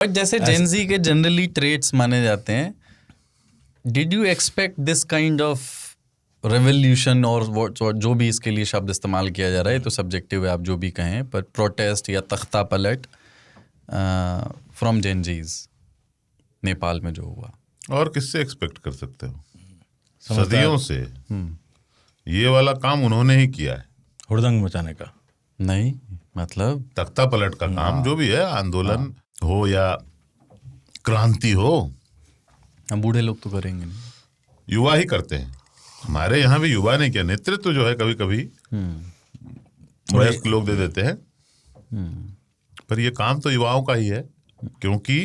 But जैसे Gen Z के generally traits माने जाते हैं, did you expect this kind of revolution और जो भी इसके लिए शब्द इस्तेमाल किया जा रहा है, तो सब्जेक्टिव है, आप जो भी कहें, पर प्रोटेस्ट या तख्ता पलट फ्रॉम जेनजीज नेपाल में जो हुआ? और किससे एक्सपेक्ट कर सकते हो? सदियों से ये वाला काम उन्होंने ही किया है, हुड़दंग मचाने का। नहीं, मतलब तख्ता पलट का काम जो भी है, आंदोलन हो या क्रांति हो, हम बूढ़े लोग तो करेंगे नहीं, युवा ही करते हैं। हमारे यहाँ भी युवा ने किया। नेतृत्व जो है कभी कभी वयस्क लोग दे देते हैं, पर ये काम तो युवाओं का ही है, क्योंकि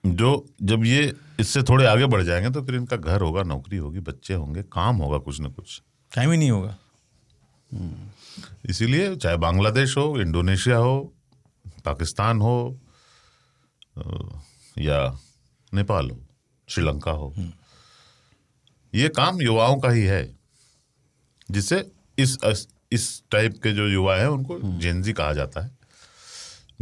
जब ये इससे थोड़े आगे बढ़ जाएंगे तो फिर इनका घर होगा, नौकरी होगी, बच्चे होंगे, काम होगा, कुछ ना कुछ, टाइम ही नहीं होगा। इसीलिए चाहे बांग्लादेश हो, इंडोनेशिया हो, पाकिस्तान हो, या नेपाल हो, श्रीलंका हो, ये काम युवाओं का ही है, जिसे इस टाइप के जो युवा हैं उनको जेनजी कहा जाता है,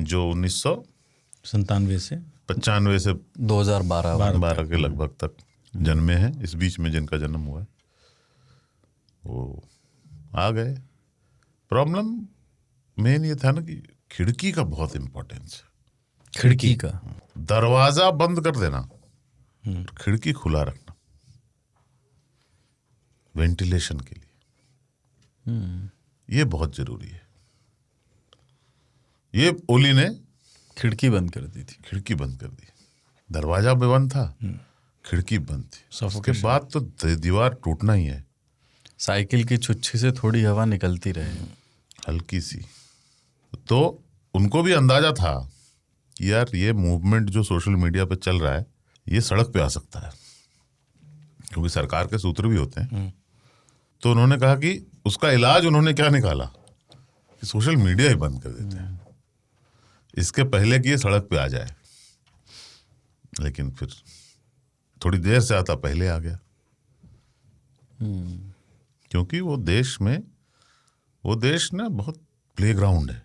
जो 1997 से 95 से 2012 के लगभग तक जन्मे हैं। इस बीच में जिनका जन्म हुआ है वो आ गए। प्रॉब्लम मेन ये था ना कि खिड़की का बहुत इम्पोर्टेंस है। खिड़की का दरवाजा बंद कर देना, खिड़की खुला रखना वेंटिलेशन के लिए, ये बहुत जरूरी है। ये ओली ने खिड़की बंद कर दी थी, खिड़की बंद कर दी, दरवाजा भी बंद था, खिड़की बंद थी, उसके बाद तो दीवार टूटना ही है। साइकिल की छुच्छी से थोड़ी हवा निकलती रहे, हल्की सी। तो उनको भी अंदाजा था कि यार ये मूवमेंट जो सोशल मीडिया पे चल रहा है ये सड़क पे आ सकता है, क्योंकि सरकार के सूत्र भी होते हैं। तो उन्होंने कहा कि उसका इलाज उन्होंने क्या निकाला कि सोशल मीडिया ही बंद कर देते हैं, इसके पहले कि ये सड़क पे आ जाए। लेकिन फिर थोड़ी देर से आता पहले आ गया, क्योंकि वो देश ना बहुत प्लेग्राउंड है।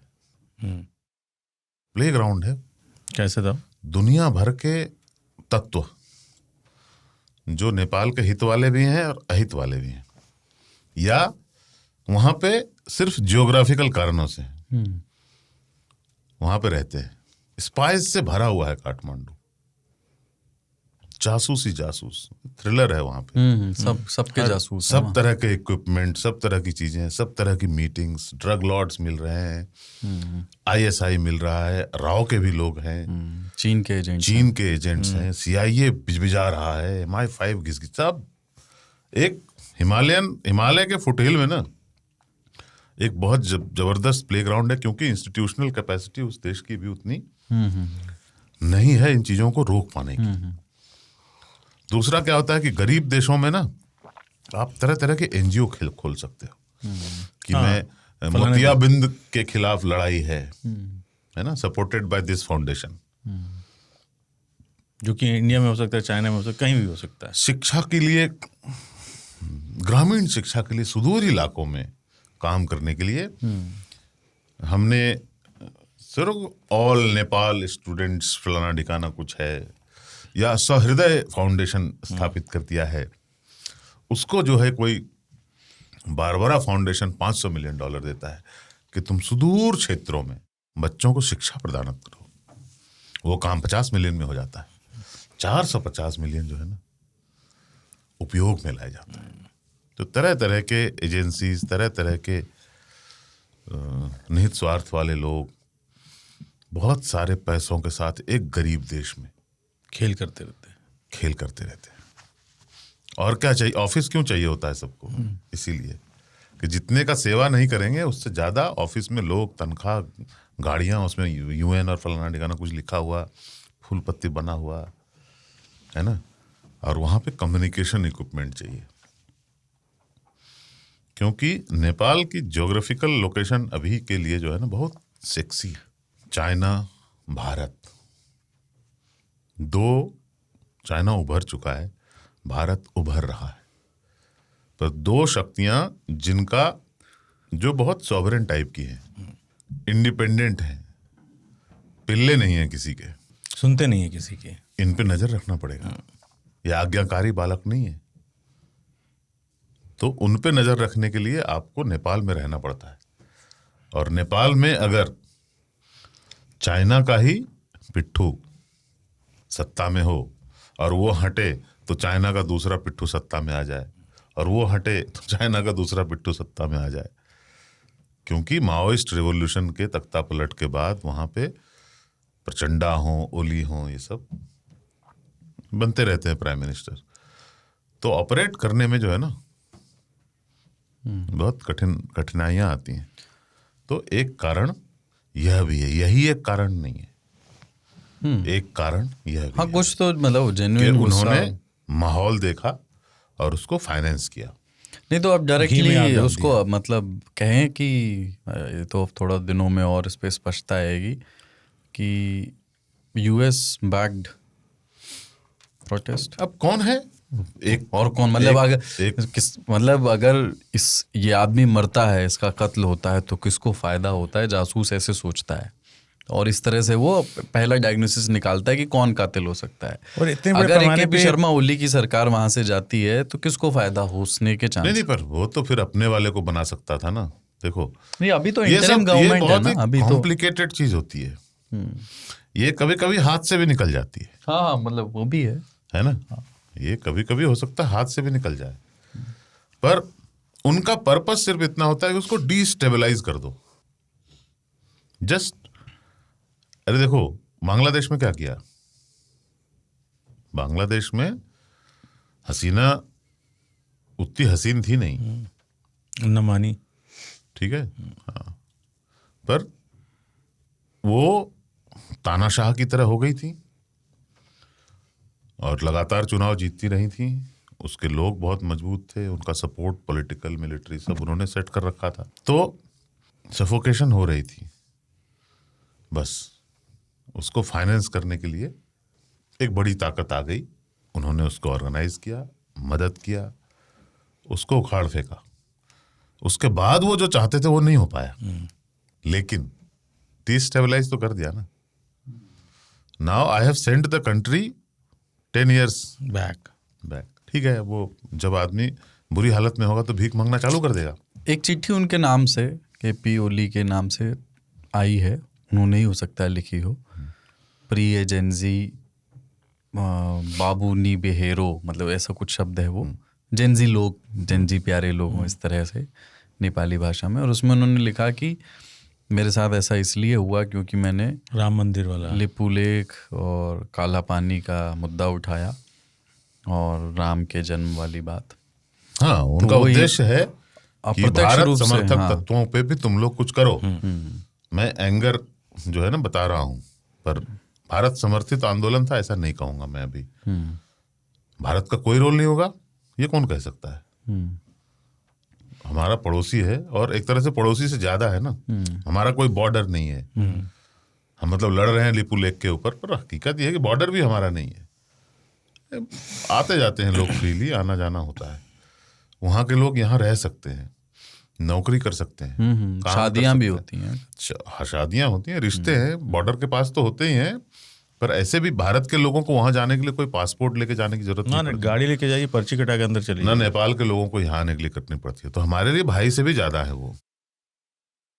प्लेग्राउंड है। कैसे था? दुनिया भर के तत्व जो नेपाल के हित वाले भी हैं और अहित वाले भी हैं, या वहां पे सिर्फ जियोग्राफिकल कारणों से वहां पे रहते हैं। स्पाइस से भरा हुआ है काठमांडू, जासूस थ्रिलर है वहां पे। सबके जासूस, सब तरह के इक्विपमेंट, सब तरह की चीजें, सब तरह की मीटिंग्स, ड्रग लॉर्ड्स मिल रहे हैं, ISI मिल रहा है, राव के भी लोग हैं, चीन के एजेंट्स हैं, CIA बिजबिजा रहा है, MI5 घिस सब। एक हिमालय के फुटहिल में ना एक बहुत जबरदस्त प्लेग्राउंड है, क्योंकि इंस्टीट्यूशनल कैपेसिटी उस देश की भी उतनी नहीं है इन चीजों को रोक पाने की। दूसरा क्या होता है कि गरीब देशों में ना आप तरह तरह के NGO खोल सकते हो कि मैं मोतियाबिंद के खिलाफ लड़ाई है ना, सपोर्टेड बाय दिस फाउंडेशन, जो कि इंडिया में हो सकता है, चाइना में हो सकता है, कहीं भी हो सकता है। शिक्षा के लिए, ग्रामीण शिक्षा के लिए सुदूर इलाकों में काम करने के लिए हमने सिर्फ ऑल नेपाल स्टूडेंट्स फलाना ढिकाना कुछ है, या सहृदय फाउंडेशन स्थापित कर दिया है। उसको जो है कोई बारबरा फाउंडेशन $500 मिलियन देता है कि तुम सुदूर क्षेत्रों में बच्चों को शिक्षा प्रदान करो। वो काम 50 मिलियन में हो जाता है, 450 मिलियन जो है ना उपयोग में लाया जाता है। तो तरह तरह के एजेंसीज, तरह तरह के निहित स्वार्थ वाले लोग बहुत सारे पैसों के साथ एक गरीब देश में खेल करते रहते हैं। और क्या चाहिए? ऑफिस क्यों चाहिए होता है सबको? इसीलिए कि जितने का सेवा नहीं करेंगे उससे ज्यादा ऑफिस में लोग, तनख्वाह, गाड़ियां, उसमें UN और फलाना ढिकाना कुछ लिखा हुआ, फूल पत्ती बना हुआ है ना, और वहां पे कम्युनिकेशन इक्विपमेंट चाहिए, क्योंकि नेपाल की ज्योग्राफिकल लोकेशन अभी के लिए जो है ना बहुत सेक्सी है। चाइना, भारत, चाइना उभर चुका है, भारत उभर रहा है, पर दो शक्तियां जिनका जो बहुत सॉवरेन टाइप की है, इंडिपेंडेंट हैं, पिल्ले नहीं है किसी के, सुनते नहीं है किसी की। इन पे नजर रखना पड़ेगा। ये आज्ञाकारी बालक नहीं है, तो उन पे नजर रखने के लिए आपको नेपाल में रहना पड़ता है। और नेपाल में अगर चाइना का ही पिट्ठू सत्ता में हो और वो हटे तो चाइना का दूसरा पिट्ठू सत्ता में आ जाए, और वो हटे तो चाइना का दूसरा पिट्ठू सत्ता में आ जाए, क्योंकि माओइस्ट रिवॉल्यूशन के तख्ता पलट के बाद वहां पे प्रचंडा हो, ओली हो, ये सब बनते रहते हैं प्राइम मिनिस्टर। तो ऑपरेट करने में जो है ना बहुत कठिनाइयां आती हैं। तो एक कारण यह भी है, यही एक कारण नहीं है, एक कारण यह भी हाँ है कुछ तो मतलब कि जेन्युइन उन्होंने माहौल देखा और उसको फाइनेंस किया। नहीं तो अब घी में आग डायरेक्टली डाल उसको मतलब कहें कि ये तो थोड़ा दिनों में और इस पे स्पष्टता आएगी कि यूएस बैक्ड प्रोटेस्ट। अब कौन है एक और कौन मतलब अगर एक किस मतलब अगर ये आदमी मरता है, इसका कत्ल होता है तो किसको फायदा होता है? जासूस ऐसे सोचता है और इस तरह से वो पहला डायग्नोसिस निकालता है कि कौन कातिल हो सकता है। और इतने बड़े अगर पैमाने एके पे शर्मा ओली की सरकार वहां से जाती है तो किसको फायदा होने के चांस? नहीं, पर वो तो फिर अपने वाले को बना सकता था ना। देखो नहीं अभी तो ये इंटरिम सब ये गवर्नमेंट है बहुत ना ही अभी तो। कॉम्प्लिकेटेड चीज होती है। ये कभी कभी हाथ से भी निकल जाती है हाँ मतलब वो भी है ना। ये कभी कभी हो सकता है हाथ से भी निकल जाए, पर उनका पर्पस सिर्फ इतना होता है कि उसको डिस्टेबलाइज कर दो। जस्ट अरे देखो बांग्लादेश में क्या किया। बांग्लादेश में हसीना उतनी हसीन थी नहीं, न मानी, ठीक है, हाँ, पर वो तानाशाह की तरह हो गई थी और लगातार चुनाव जीतती रही थी। उसके लोग बहुत मजबूत थे, उनका सपोर्ट पॉलिटिकल मिलिट्री सब उन्होंने सेट कर रखा था। तो सफोकेशन हो रही थी, बस उसको फाइनेंस करने के लिए एक बड़ी ताकत आ गई। उन्होंने उसको ऑर्गेनाइज किया, मदद किया, उसको उखाड़ फेंका। उसके बाद वो जो चाहते थे वो नहीं हो पाया, लेकिन डिस्टेबलाइज तो कर दिया ना। Now I have sent the country 10 years back. ठीक है, वो जब आदमी बुरी हालत में होगा तो भीख मांगना चालू कर देगा। एक चिट्ठी उनके नाम से, केपी ओली के नाम से आई है, उन्होंने ही हो सकता है लिखी हो। प्रिय जेंजी बाबू नी बेहेरो, मतलब ऐसा कुछ शब्द है वो। जेंजी लोग, जेंजी प्यारे लोग हों, इस तरह से नेपाली भाषा में। और उसमें उन्होंने लिखा कि मेरे साथ ऐसा इसलिए हुआ क्योंकि मैंने राम मंदिर वाला लिपुलेख और काला पानी का मुद्दा उठाया और राम के जन्म वाली बात। हाँ, उनका तो उद्देश्य है कि अप्रत्यक्ष भारत रूप से, समर्थक हाँ। तत्वों पे भी तुम लोग कुछ करो। मैं एंगर जो है ना बता रहा हूं, पर भारत समर्थित आंदोलन था ऐसा नहीं कहूंगा मैं अभी। भारत का कोई रोल नहीं होगा ये कौन कह सकता है? हमारा पड़ोसी है और एक तरह से पड़ोसी से ज्यादा है ना। हमारा कोई बॉर्डर नहीं है। हम मतलब लड़ रहे हैं लिपू लेक के ऊपर, पर हकीकत यह है कि बॉर्डर भी हमारा नहीं है। आते जाते हैं लोग, फ्रीली आना जाना होता है। वहां के लोग यहाँ रह सकते हैं, नौकरी कर सकते हैं, काम कर शादियां भी सकते हैं। होती हैं। शादियां होती हैं, रिश्ते हैं, बॉर्डर के पास तो होते ही हैं। पर ऐसे भी भारत के लोगों को वहां जाने के लिए कोई पासपोर्ट लेके जाने की जरूरत ना नहीं पड़ती। गाड़ी लेके जाइए, पर्ची कटा के अंदर चलिए। ना नेपाल के लोगों को यहाँ आने के लिए कटनी पड़ती है। तो हमारे लिए भाई से भी ज्यादा है वो।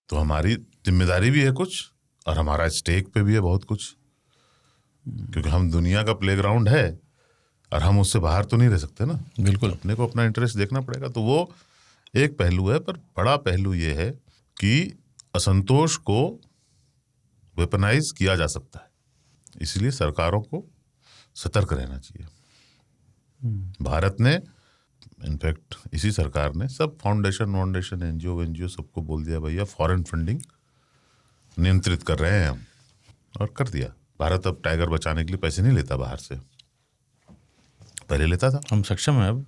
तो हमारी जिम्मेदारी भी है कुछ, और हमारा स्टेक पे भी है बहुत कुछ, क्योंकि हम दुनिया का प्लेग्राउंड है और हम उससे बाहर तो नहीं रह सकते ना। बिल्कुल, अपने को अपना इंटरेस्ट देखना पड़ेगा। तो वो एक पहलू है, पर बड़ा पहलू ये है कि असंतोष को वेपनाइज किया जा सकता है। इसलिए सरकारों को सतर्क रहना चाहिए। भारत ने इनफैक्ट इसी सरकार ने सब फाउंडेशन एनजीओ सबको बोल दिया भैया फॉरेन फंडिंग नियंत्रित कर रहे हैं हम, और कर दिया। भारत अब टाइगर बचाने के लिए पैसे नहीं लेता बाहर से, पहले लेता था। हम सक्षम हैं अब।